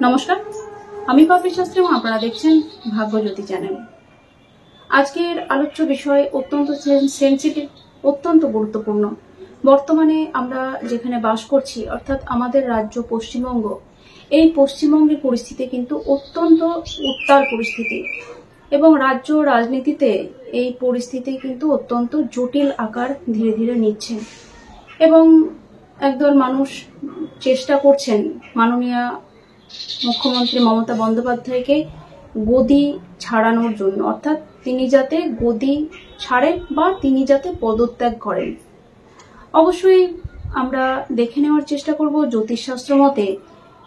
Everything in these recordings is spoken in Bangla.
নমস্কার, আমি পাপড়ি শাস্ত্রী এবং আপনারা দেখছেন ভাগ্যজ্যোতি চ্যানেল। আজকের আলোচ্য বিষয় অত্যন্ত সেনসিটিভ, অত্যন্ত গুরুত্বপূর্ণ। বর্তমানে আমরা যেখানে বাস করছি অর্থাৎ আমাদের রাজ্য পশ্চিমবঙ্গ, এই পশ্চিমবঙ্গের পরিস্থিতি কিন্তু অত্যন্ত উত্তাল পরিস্থিতি এবং রাজ্য রাজনীতিতে এই পরিস্থিতি কিন্তু অত্যন্ত জটিল আকার ধীরে ধীরে নিচ্ছে এবং একদল মানুষ চেষ্টা করছেন মাননীয় মুখ্যমন্ত্রী মমতা বন্দ্যোপাধ্যায়কে গদি ছাড়ানোর জন্য, অর্থাৎ তিনি যাতে গদি ছাড়েন বা তিনি যাতে পদত্যাগ করেন। অবশ্যই আমরা দেখে নেওয়ার চেষ্টা করব জ্যোতিষশাস্ত্র মতে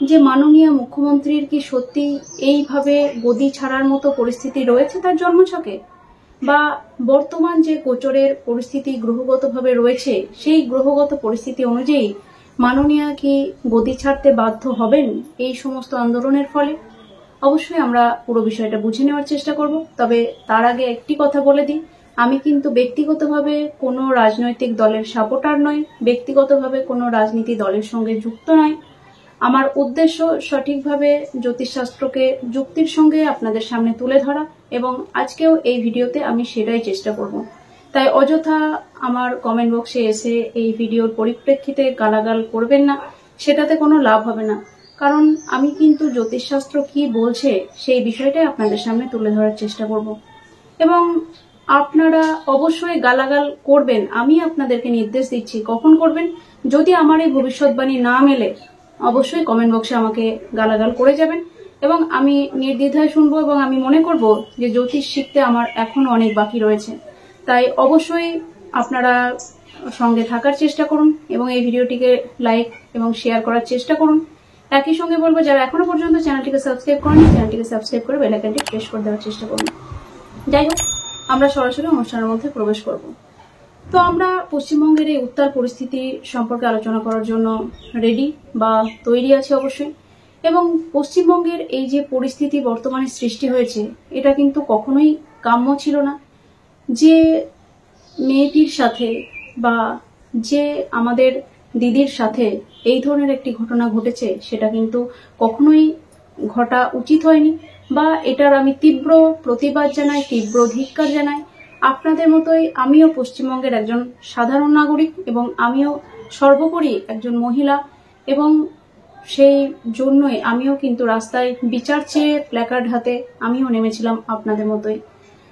যে মাননীয় মুখ্যমন্ত্রীর কি সত্যি এইভাবে গদি ছাড়ার মতো পরিস্থিতি রয়েছে তার জন্মছকে, বা বর্তমান যে গোচরের পরিস্থিতি গ্রহগতভাবে রয়েছে সেই গ্রহগত পরিস্থিতি অনুযায়ী মাননীয়া কি গদি ছাড়তে বাধ্য হবেন এই সমস্ত আন্দোলনের ফলে। অবশ্যই আমরা পুরো বিষয়টা বুঝে নেওয়ার চেষ্টা করব। তবে তার আগে একটি কথা বলে দিই, আমি কিন্তু ব্যক্তিগতভাবে কোনো রাজনৈতিক দলের সাপোর্টার নই, ব্যক্তিগতভাবে কোনো রাজনীতি দলের সঙ্গে যুক্ত নয়। আমার উদ্দেশ্য সঠিকভাবে জ্যোতিষশাস্ত্রকে যুক্তির সঙ্গে আপনাদের সামনে তুলে ধরা এবং আজকেও এই ভিডিওতে আমি সেটাই চেষ্টা করব। তাই অযথা আমার কমেন্ট বক্সে এসে এই ভিডিওর পরিপ্রেক্ষিতে গালাগাল করবেন না, সেটাতে কোনো লাভ হবে না। কারণ আমি কিন্তু জ্যোতিষশাস্ত্র কি বলছে সেই বিষয়টাই আপনাদের সামনে তুলে ধরার চেষ্টা করব এবং আপনারা অবশ্যই গালাগাল করবেন। আমি আপনাদেরকে নির্দেশ দিচ্ছি কখন করবেন। যদি আমার এই ভবিষ্যৎবাণী না মেলে অবশ্যই কমেন্ট বক্সে আমাকে গালাগাল করে যাবেন এবং আমি নির্দ্বিধায় শুনবো এবং আমি মনে করব যে জ্যোতিষ শিখতে আমার এখনো অনেক বাকি রয়েছে। তাই অবশ্যই আপনারা সঙ্গে থাকার চেষ্টা করুন এবং এই ভিডিওটিকে লাইক এবং শেয়ার করার চেষ্টা করুন। একই সঙ্গে বলবো যারা এখনো পর্যন্ত চ্যানেলটিকে সাবস্ক্রাইব করেন চ্যানেলটিকে সাবস্ক্রাইব করে বেল আইকনটি প্রেস করে দেওয়ার চেষ্টা করুন। যাই হোক, আমরা সরাসরি অনুষ্ঠানের মধ্যে প্রবেশ করব। তো আমরা পশ্চিমবঙ্গের এই উত্তাল পরিস্থিতি সম্পর্কে আলোচনা করার জন্য রেডি বা তৈরি আছি অবশ্যই। এবং পশ্চিমবঙ্গের এই যে পরিস্থিতি বর্তমানে সৃষ্টি হয়েছে এটা কিন্তু কখনোই কাম্য ছিল না। যে মেয়েটির সাথে বা যে আমাদের দিদির সাথে এই ধরনের একটি ঘটনা ঘটেছে সেটা কিন্তু কখনোই ঘটা উচিত হয়নি বা এটার আমি তীব্র প্রতিবাদ জানাই, তীব্র ধিক্কার জানাই। আপনাদের মতোই আমিও পশ্চিমবঙ্গের একজন সাধারণ নাগরিক এবং আমিও সর্বোপরি একজন মহিলা এবং সেই জন্যই আমিও কিন্তু রাস্তায় বিচার চেয়ে প্ল্যাকার্ড হাতে আমিও নেমেছিলাম আপনাদের মতোই।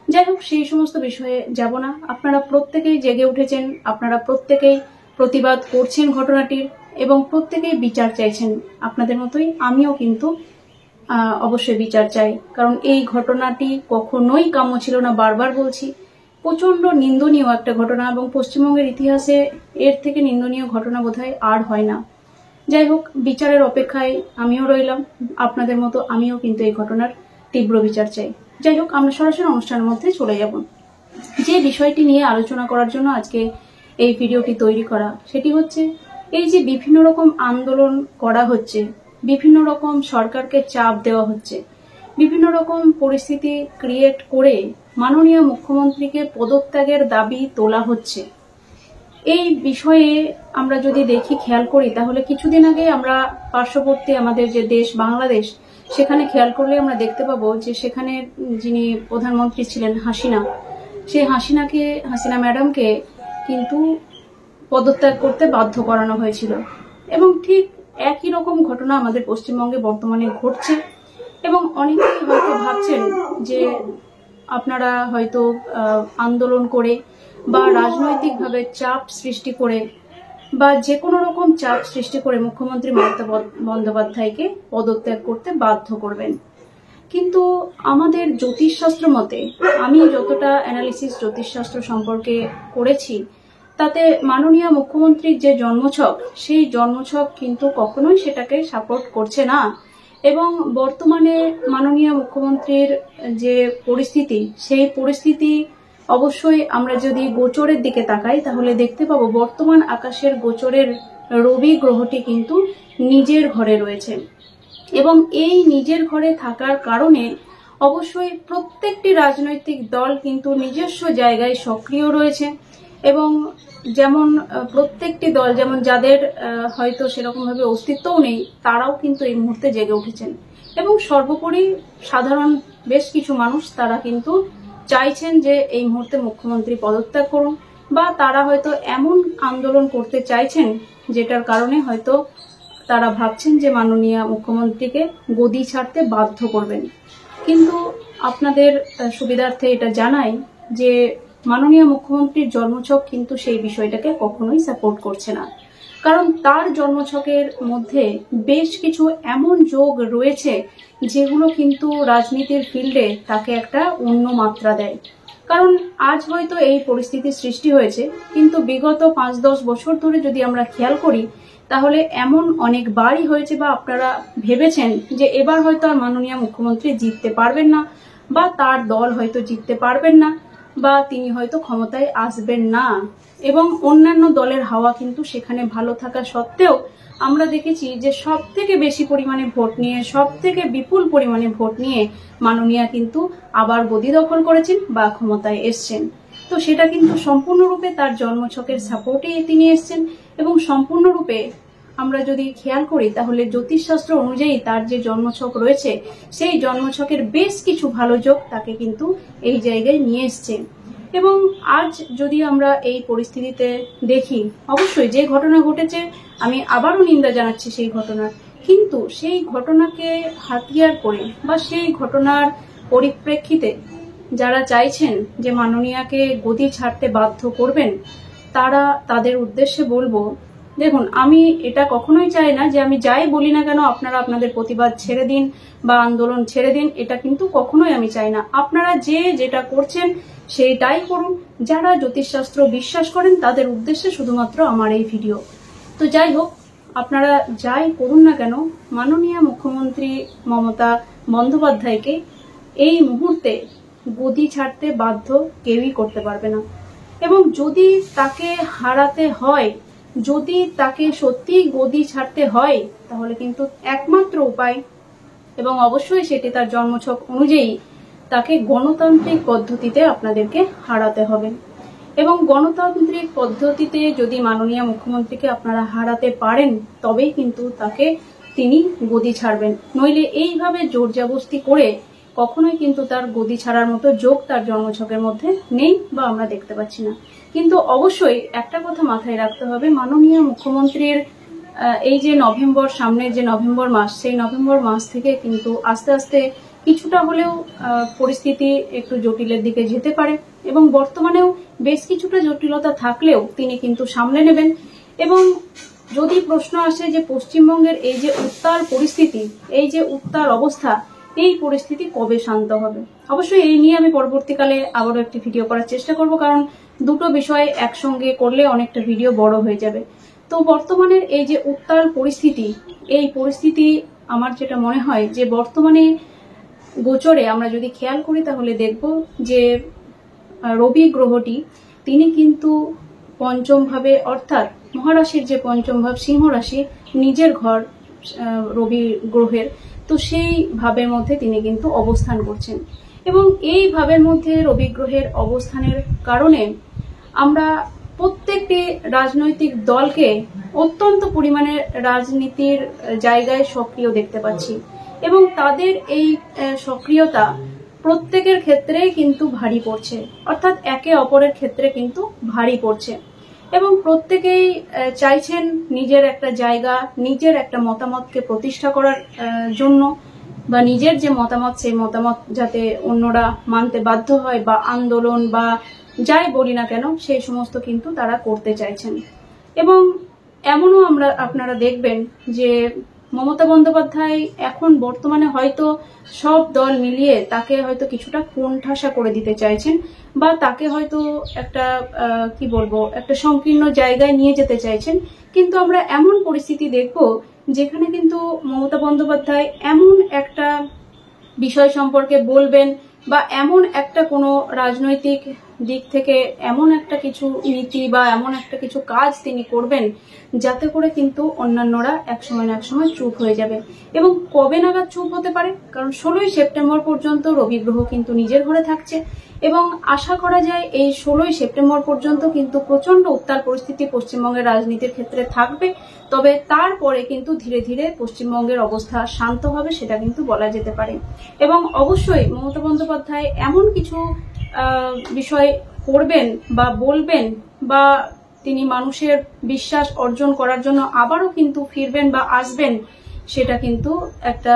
যাই হোক, সেই সমস্ত বিষয়ে যাব না। আপনারা প্রত্যেকেই জেগে উঠেছেন, আপনারা প্রত্যেকেই প্রতিবাদ করছেন ঘটনাটির এবং প্রত্যেকেই বিচার চাইছেন। আপনাদের মতোই আমিও কিন্তু অবশ্যই বিচার চাই, কারণ এই ঘটনাটি কখনোই কাম্য ছিল না। বারবার বলছি, প্রচন্ড নিন্দনীয় একটা ঘটনা এবং পশ্চিমবঙ্গের ইতিহাসে এর থেকে নিন্দনীয় ঘটনা বোধহয় আর হয় না। যাই হোক, বিচারের অপেক্ষায় আমিও রইলাম। আপনাদের মতো আমিও কিন্তু এই ঘটনার তীব্র বিচার চাই। যাই হোক, আমরা সরাসরি অনুষ্ঠানের মধ্যে চলে যাব। যে বিষয়টি নিয়ে আলোচনা করার জন্য আজকে এই ভিডিওটি তৈরি করা সেটি হচ্ছে এই যে বিভিন্ন রকম আন্দোলন করা হচ্ছে, বিভিন্ন রকম সরকারকে চাপ দেওয়া হচ্ছে, বিভিন্ন রকম পরিস্থিতি ক্রিয়েট করে মাননীয় মুখ্যমন্ত্রীকে পদত্যাগের দাবি তোলা হচ্ছে। এই বিষয়ে আমরা যদি দেখি, খেয়াল করি, তাহলে কিছুদিন আগে আমরা পার্শ্ববর্তী আমাদের যে দেশ বাংলাদেশ, সেখানে খেয়াল করলে আমরা দেখতে পাবো যে সেখানে যিনি প্রধানমন্ত্রী ছিলেন হাসিনা, সেই হাসিনা ম্যাডামকে কিন্তু পদত্যাগ করতে বাধ্য করানো হয়েছিল এবং ঠিক একই রকম ঘটনা আমাদের পশ্চিমবঙ্গে বর্তমানে ঘটছে এবং অনেকেই হয়তো ভাবছেন যে আপনারা হয়তো আন্দোলন করে বা রাজনৈতিকভাবে চাপ সৃষ্টি করে বা যে কোনো রকম চাপ সৃষ্টি করে মুখ্যমন্ত্রী মমতা বন্দ্যোপাধ্যায়কে পদত্যাগ করতে বাধ্য করবেন। কিন্তু আমাদের জ্যোতিষশাস্ত্র মতে, আমি যতটা অ্যানালিসিস জ্যোতিষশাস্ত্র সম্পর্কে করেছি, তাতে মাননীয় মুখ্যমন্ত্রীর যে জন্মছক, সেই জন্মছক কিন্তু কখনোই সেটাকে সাপোর্ট করছে না এবং বর্তমানে মাননীয় মুখ্যমন্ত্রীর যে পরিস্থিতি, সেই পরিস্থিতি অবশ্যই আমরা যদি গোচরের দিকে তাকাই তাহলে দেখতে পাবো বর্তমান আকাশের গোচরের রবি গ্রহটি কিন্তু নিজের ঘরে রয়েছে এবং এই নিজের ঘরে থাকার কারণে অবশ্যই প্রত্যেকটি রাজনৈতিক দল কিন্তু নিজস্ব জায়গায় সক্রিয় রয়েছে এবং যেমন প্রত্যেকটি দল, যেমন যাদের হয়তো সেরকম ভাবে অস্তিত্বও নেই, তারাও কিন্তু এই মুহূর্তে জেগে উঠেছেন। এবং সর্বোপরি সাধারণ বেশ কিছু মানুষ তারা কিন্তু চাইছেন যে এই মুহূর্তে মুখ্যমন্ত্রী পদত্যাগ করুন, বা তারা হয়তো এমন আন্দোলন করতে চাইছেন যেটার কারণে হয়তো তারা ভাবছেন যে মাননীয় মুখ্যমন্ত্রীকে গদি ছাড়তে বাধ্য করবেন। কিন্তু আপনাদের সুবিধার্থে এটা জানাই যে মাননীয় মুখ্যমন্ত্রীর জন্মছক কিন্তু সেই বিষয়টাকে কখনোই সাপোর্ট করছে না। কারণ তার জন্মছকের মধ্যে বেশ কিছু এমন যোগ রয়েছে যেগুলো কিন্তু রাজনীতির ফিল্ডে তাকে একটা অন্য মাত্রা দেয়। কারণ আজ হয়তো এই পরিস্থিতির সৃষ্টি হয়েছে, কিন্তু বিগত 5-10 বছর ধরে যদি আমরা খেয়াল করি তাহলে এমন অনেকবারই হয়েছে, বা আপনারা ভেবেছেন যে এবার হয়তো আর মাননীয় মুখ্যমন্ত্রী জিততে পারবেন না, বা তার দল হয়তো জিততে পারবেন না, বা তিনি হয়তো ক্ষমতায় আসবেন না। এবং অন্যান্য দলের হাওয়া কিন্তু সেখানে ভালো থাকা সত্ত্বেও আমরা দেখেছি যে সব থেকে বেশি পরিমাণে ভোট নিয়ে, সব থেকে বিপুল পরিমাণে ভোট নিয়ে মাননীয়া কিন্তু আবার গদি দখল করেছেন বা ক্ষমতায় এসছেন। তো সেটা কিন্তু সম্পূর্ণরূপে তার জন্মছকের সাপোর্টে তিনি এসছেন। এবং সম্পূর্ণরূপে আমরা যদি খেয়াল করি তাহলে জ্যোতিষশাস্ত্র অনুযায়ী তার যে জন্মছক রয়েছে সেই জন্মছকের বেশ কিছু ভালো যোগ তাকে কিন্তু এই জায়গায় নিয়ে এসছে। এবং আজ যদি আমরা এই পরিস্থিতিতে দেখি, অবশ্যই যে ঘটনা ঘটেছে আমি আবারও নিন্দা জানাচ্ছি সেই ঘটনার, কিন্তু সেই ঘটনাকে হাতিয়ার করে বা সেই ঘটনার পরিপ্রেক্ষিতে যারা চাইছেন যে মাননীয়াকে গদি ছাড়তে বাধ্য করবেন, তারা তাদের উদ্দেশ্যে বলবো, দেখুন আমি এটা কখনোই চাই না যে আমি যাই বলি না কেন আপনারা আপনাদের প্রতিবাদ ছেড়ে দিন বা আন্দোলন ছেড়ে দিন, এটা কিন্তু কখনোই আমি চাই না। আপনারা যেটা করছেন সেইটাই করুন। যারা জ্যোতিষশাস্ত্র বিশ্বাস করেন তাদের উদ্দেশ্যে শুধুমাত্র আমার এই ভিডিও। তো যাই হোক, আপনারা যাই করুন না কেন মাননীয় মুখ্যমন্ত্রী মমতা বন্দ্যোপাধ্যায়কে এই মুহূর্তে গদি ছাড়তে বাধ্য কেউই করতে পারবে না। এবং যদি তাকে হারাতে হয়, যদি তাকে সত্যি গদি ছাড়তে হয়, তাহলে কিন্তু একমাত্র উপায়, এবং অবশ্যই সেটি তার জন্মছক অনুযায়ী, তাকে গণতান্ত্রিক পদ্ধতিতে আপনাদেরকে হারাতে হবে। এবং গণতান্ত্রিক পদ্ধতিতে যদি মাননীয় মুখ্যমন্ত্রীকে আপনারা হারাতে পারেন তবেই কিন্তু তাকে তিনি গদি ছাড়বেন। নইলে এইভাবে জোরজবরদস্তি করে কখনোই কিন্তু তার গদি ছাড়ার মতো যোগ তার জন্মছকের মধ্যে নেই বা আমরা দেখতে পাচ্ছি না। কিন্তু অবশ্যই একটা কথা মাথায় রাখতে হবে, মাননীয় মুখ্যমন্ত্রীর এই যে নভেম্বর, সামনের যে নভেম্বর মাস, সেই নভেম্বর মাস থেকে কিন্তু আস্তে আস্তে কিছুটা হলেও পরিস্থিতি একটু জটিলের দিকে যেতে পারে। এবং বর্তমানেও বেশ কিছুটা জটিলতা থাকলেও তিনি কিন্তু সামলে নেবেন। এবং যদি প্রশ্ন আসে যে পশ্চিমবঙ্গের এই যে উত্তাল পরিস্থিতি, এই যে উত্তাল অবস্থা, এই পরিস্থিতি কবে শান্ত হবে, অবশ্যই এই নিয়ে আমি পরবর্তীকালে আবারও একটি ভিডিও করার চেষ্টা করব, কারণ দুটো বিষয় একসঙ্গে করলে অনেকটা ভিডিও বড় হয়ে যাবে। তো বর্তমানের এই যে উত্তাল পরিস্থিতি, এই পরিস্থিতি আমার যেটা মনে হয় যে বর্তমানে গোচরে আমরা যদি খেয়াল করি তাহলে দেখব যে রবি গ্রহটি তিনি কিন্তু পঞ্চম ভাবে, অর্থাৎ মহারাশির যে পঞ্চম ভাব সিংহ রাশি, নিজের ঘর রবি গ্রহের, তো সেই ভাবের মধ্যে তিনি কিন্তু অবস্থান করছেন। এবং এই ভাবের মধ্যে রবি গ্রহের অবস্থানের কারণে আমরা প্রত্যেকটি রাজনৈতিক দলকে অত্যন্ত পরিমাণে রাজনীতির জায়গায় সক্রিয় দেখতে পাচ্ছি। এবং তাদের এই সক্রিয়তা প্রত্যেকের ক্ষেত্রে কিন্তু ভারী পড়ছে, অর্থাৎ একে অপরের ক্ষেত্রে কিন্তু ভারী পড়ছে। এবং প্রত্যেকেই চাইছেন নিজের একটা জায়গা, নিজের একটা মতামতকে প্রতিষ্ঠা করার জন্য, বা নিজের যে মতামত সেই মতামত যাতে অন্যরা মানতে বাধ্য হয়, বা আন্দোলন বা যাই বলি না কেন সেই সমস্ত কিন্তু তারা করতে চাইছেন। এবং এমনও আপনারা দেখবেন যে মমতা বন্দ্যোপাধ্যায় এখন বর্তমানে হয়তো সব দল মিলিয়ে তাকে হয়তো কিছুটা কোণঠাসা করে দিতে চাইছেন, বা তাকে হয়তো একটা কি বলবো, একটা সংকীর্ণ জায়গায় নিয়ে যেতে চাইছেন। কিন্তু আমরা এমন পরিস্থিতি দেখব যেখানে কিন্তু মমতা বন্দ্যোপাধ্যায় এমন একটা বিষয় সম্পর্কে বলবেন, বা এমন একটা কোনো রাজনৈতিক দিক থেকে এমন একটা কিছু নীতি বা এমন একটা কিছু কাজ তিনি করবেন যাতে করে কিন্তু অন্যান্যরা একসময় না একসময় চুপ হয়ে যাবে। এবং কবে নাগাদ চুপ হতে পারে, কারণ 16ই সেপ্টেম্বর পর্যন্ত রবি গ্রহ কিন্তু নিজের ঘরে থাকছে এবং আশা করা যায় এই 16ই সেপ্টেম্বর পর্যন্ত কিন্তু প্রচন্ড উত্তাল পরিস্থিতি পশ্চিমবঙ্গের রাজনীতির ক্ষেত্রে থাকবে। তবে তারপরে কিন্তু ধীরে ধীরে পশ্চিমবঙ্গের অবস্থা শান্ত হবে, সেটা কিন্তু বলা যেতে পারে। এবং অবশ্যই মমতা বন্দ্যোপাধ্যায় এমন কিছু বিষয় করবেন বা বলবেন বা তিনি মানুষের বিশ্বাস অর্জন করার জন্য আবারও কিন্তু ফিরবেন বা আসবেন, সেটা কিন্তু একটা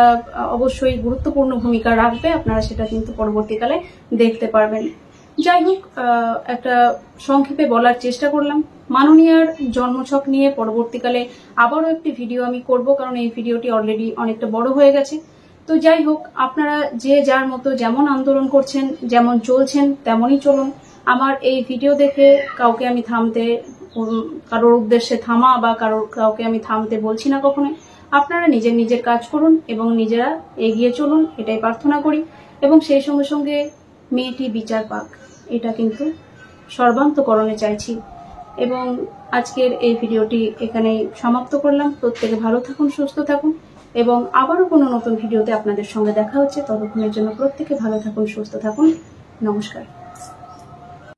অবশ্যই গুরুত্বপূর্ণ ভূমিকা রাখবে। আপনারা সেটা কিন্তু পরবর্তীকালে দেখতে পারবেন। যাই হোক, একটা সংক্ষেপে বলার চেষ্টা করলাম। মাননীয়ার জন্মছক নিয়ে পরবর্তীকালে আবারও একটি ভিডিও আমি করব, কারণ এই ভিডিওটি অলরেডি অনেকটা বড় হয়ে গেছে। তো যাই হোক, আপনারা যে যার মতো যেমন আন্দোলন করছেন, যেমন চলছেন তেমনই চলুন। আমার এই ভিডিও দেখে কাউকে আমি কারোর উদ্দেশ্যে থামা বা কাউকে আমি থামতে বলছি না কখনোই। আপনারা নিজের কাজ করুন এবং নিজেরা এগিয়ে চলুন, এটাই প্রার্থনা করি। এবং সেই সঙ্গে সঙ্গে মেয়েটি বিচার পাক, এটা কিন্তু সর্বান্তকরণে চাইছি। এবং আজকের এই ভিডিওটি এখানেই সমাপ্ত করলাম। প্রত্যেকে ভালো থাকুন, সুস্থ থাকুন এবং আবারও কোনো নতুন ভিডিওতে আপনাদের সঙ্গে দেখা হচ্ছে। ততক্ষণের জন্য প্রত্যেকে ভালো থাকুন, সুস্থ থাকুন। নমস্কার।